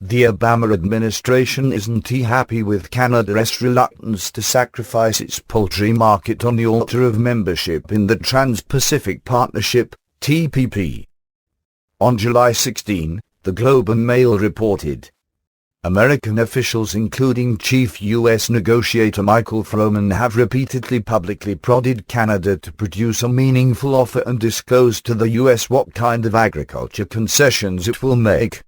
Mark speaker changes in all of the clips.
Speaker 1: The Obama administration isn't happy with Canada's reluctance to sacrifice its poultry market on the altar of membership in the Trans-Pacific Partnership, TPP. On July 16, the Globe and Mail reported, American officials including Chief U.S. Negotiator Michael Froman have repeatedly publicly prodded Canada to produce a meaningful offer and disclose to the U.S. what kind of agriculture concessions it will make.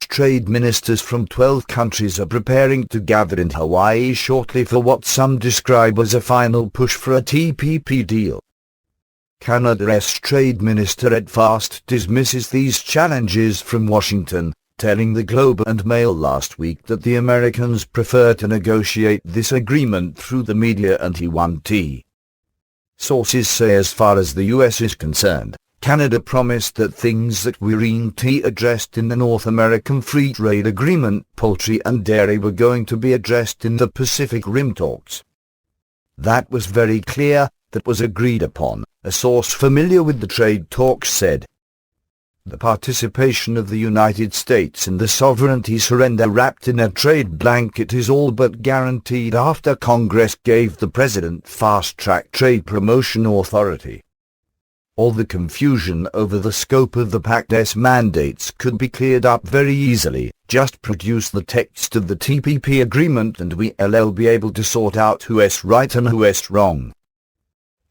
Speaker 1: Trade ministers from 12 countries are preparing to gather in Hawaii shortly for what some describe as a final push for a TPP deal. Canada's Trade Minister Ed Fast dismisses these challenges from Washington, telling the Globe and Mail last week that the Americans prefer to negotiate this agreement through the media and he won't. Sources say as far as the U.S. is concerned, Canada promised that things that weren't addressed in the North American Free Trade Agreement, poultry and dairy, were going to be addressed in the Pacific Rim talks. That was very clear, that was agreed upon, a source familiar with the trade talks said. The participation of the United States in the sovereignty surrender wrapped in a trade blanket is all but guaranteed after Congress gave the President fast-track trade promotion authority. All the confusion over the scope of the Pact's mandates could be cleared up very easily. Just produce the text of the TPP agreement and we'll be able to sort out who's right and who's wrong.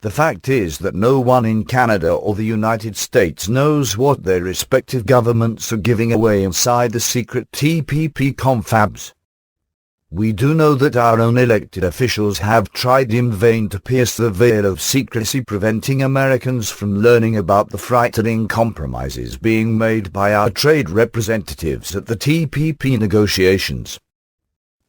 Speaker 1: The fact is that no one in Canada or the United States knows what their respective governments are giving away inside the secret TPP confabs. We do know that our own elected officials have tried in vain to pierce the veil of secrecy, preventing Americans from learning about the frightening compromises being made by our trade representatives at the TPP negotiations.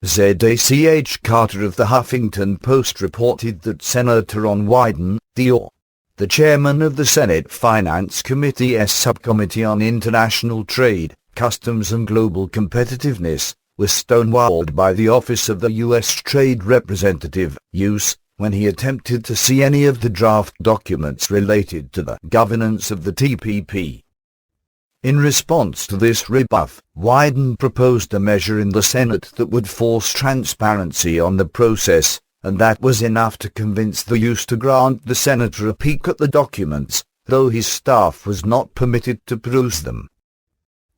Speaker 1: Z.A.C.H. Carter of the Huffington Post reported that Senator Ron Wyden, the chairman of the Senate Finance Committee's Subcommittee on International Trade, Customs and Global Competitiveness, was stonewalled by the Office of the U.S. Trade Representative, US, when he attempted to see any of the draft documents related to the governance of the TPP. In response to this rebuff, Wyden proposed a measure in the Senate that would force transparency on the process, and that was enough to convince the US to grant the senator a peek at the documents, though his staff was not permitted to peruse them.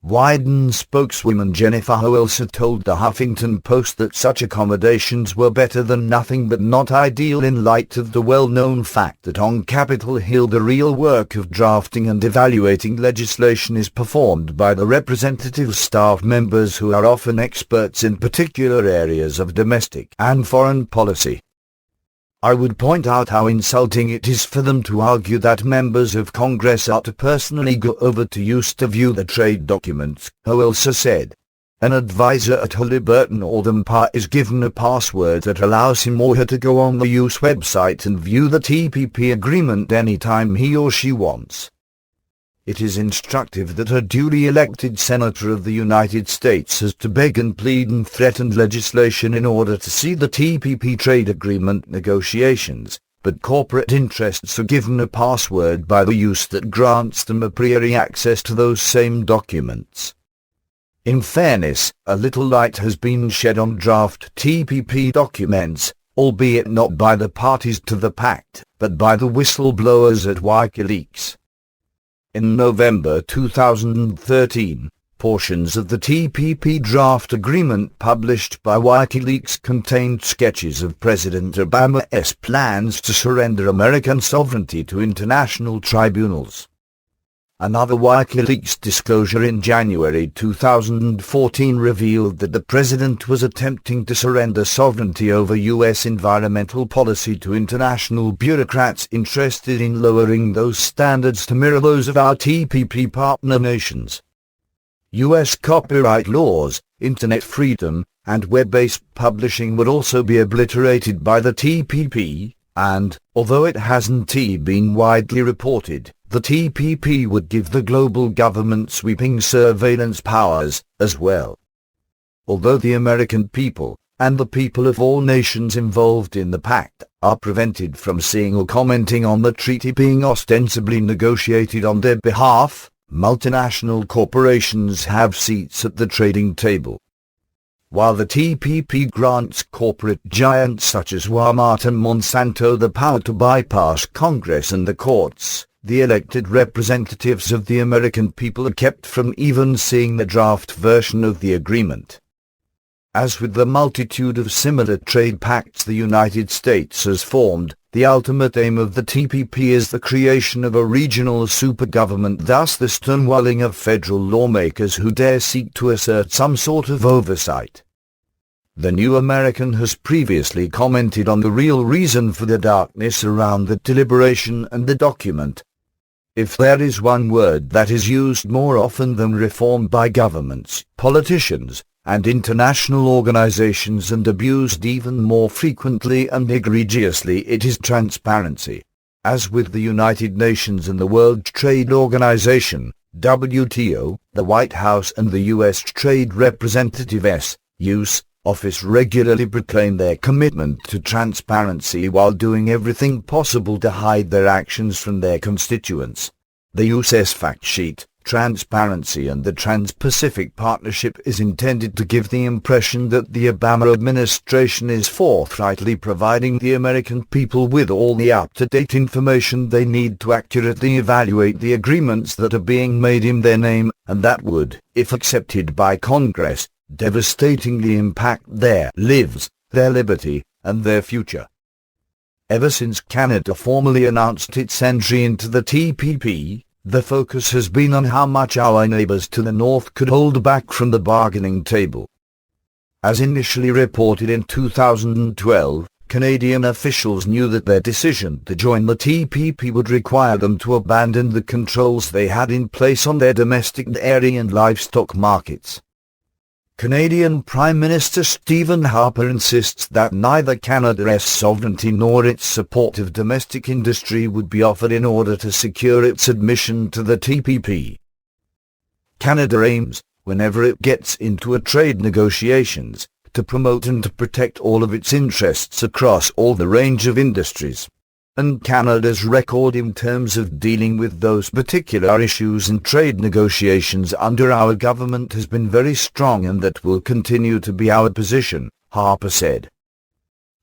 Speaker 1: Wyden spokeswoman Jennifer Hoelser told the Huffington Post that such accommodations were better than nothing but not ideal in light of the well-known fact that on Capitol Hill the real work of drafting and evaluating legislation is performed by the representative staff members who are often experts in particular areas of domestic and foreign policy. I would point out how insulting it is for them to argue that members of Congress are to personally go over to US to view the trade documents, Hoelser said. An advisor at Halliburton Ortham is given a password that allows him or her to go on the US website and view the TPP agreement anytime he or she wants. It is instructive that a duly elected senator of the United States has to beg and plead and threaten legislation in order to see the TPP trade agreement negotiations, but corporate interests are given a password by the US that grants them a priori access to those same documents. In fairness, a little light has been shed on draft TPP documents, albeit not by the parties to the pact, but by the whistleblowers at WikiLeaks. In November 2013, portions of the TPP draft agreement published by WikiLeaks contained sketches of President Obama's plans to surrender American sovereignty to international tribunals. Another WikiLeaks disclosure in January 2014 revealed that the president was attempting to surrender sovereignty over U.S. environmental policy to international bureaucrats interested in lowering those standards to mirror those of our TPP partner nations. U.S. copyright laws, internet freedom, and web-based publishing would also be obliterated by the TPP, and, although it hasn't been widely reported, the TPP would give the global government sweeping surveillance powers, as well. Although the American people, and the people of all nations involved in the pact, are prevented from seeing or commenting on the treaty being ostensibly negotiated on their behalf, multinational corporations have seats at the trading table. While the TPP grants corporate giants such as Walmart and Monsanto the power to bypass Congress and the courts, the elected representatives of the American people are kept from even seeing the draft version of the agreement. As with the multitude of similar trade pacts the United States has formed, the ultimate aim of the TPP is the creation of a regional supergovernment, thus the stonewalling of federal lawmakers who dare seek to assert some sort of oversight. The New American has previously commented on the real reason for the darkness around the deliberation and the document. If there is one word that is used more often than reform by governments, politicians, and international organizations and abused even more frequently and egregiously, it is transparency. As with the United Nations and the World Trade Organization, WTO, the White House and the U.S. Trade Representative's office regularly proclaim their commitment to transparency while doing everything possible to hide their actions from their constituents. The U.S. fact sheet, Transparency and the Trans-Pacific Partnership, is intended to give the impression that the Obama administration is forthrightly providing the American people with all the up-to-date information they need to accurately evaluate the agreements that are being made in their name, and that would, if accepted by Congress, devastatingly impact their lives, their liberty, and their future. Ever since Canada formally announced its entry into the TPP, the focus has been on how much our neighbors to the north could hold back from the bargaining table. As initially reported in 2012, Canadian officials knew that their decision to join the TPP would require them to abandon the controls they had in place on their domestic dairy and livestock markets. Canadian Prime Minister Stephen Harper insists that neither Canada's sovereignty nor its support of domestic industry would be offered in order to secure its admission to the TPP. Canada aims, whenever it gets into a trade negotiations, to promote and to protect all of its interests across all the range of industries. And Canada's record in terms of dealing with those particular issues in trade negotiations under our government has been very strong, and that will continue to be our position, Harper said.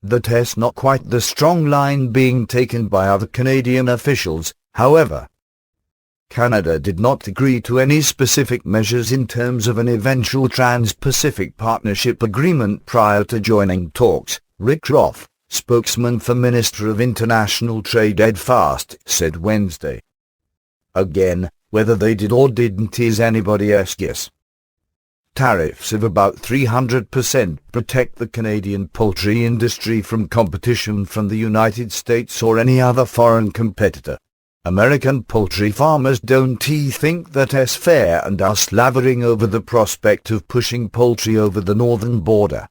Speaker 1: That is not quite the strong line being taken by other Canadian officials, however. Canada did not agree to any specific measures in terms of an eventual Trans-Pacific Partnership agreement prior to joining talks, Rick Roth, spokesman for Minister of International Trade Ed Fast, said Wednesday. Again, whether they did or didn't is anybody's guess. Tariffs of about 300% protect the Canadian poultry industry from competition from the United States or any other foreign competitor. American poultry farmers don't think that's fair and are slavering over the prospect of pushing poultry over the northern border.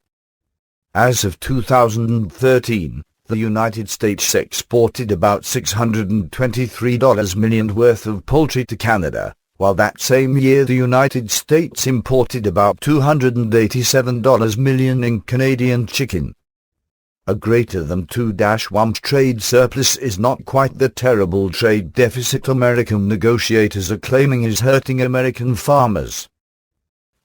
Speaker 1: As of 2013, the United States exported about $623 million worth of poultry to Canada, while that same year the United States imported about $287 million in Canadian chicken. A greater than 2-1 trade surplus is not quite the terrible trade deficit American negotiators are claiming is hurting American farmers.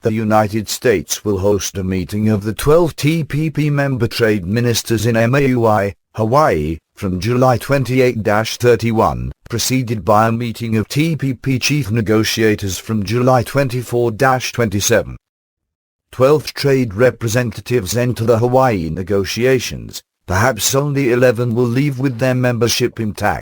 Speaker 1: The United States will host a meeting of the 12 TPP member trade ministers in Maui, Hawaii, from July 28-31, preceded by a meeting of TPP chief negotiators from July 24-27. 12 trade representatives enter the Hawaii negotiations. Perhaps only 11 will leave with their membership intact.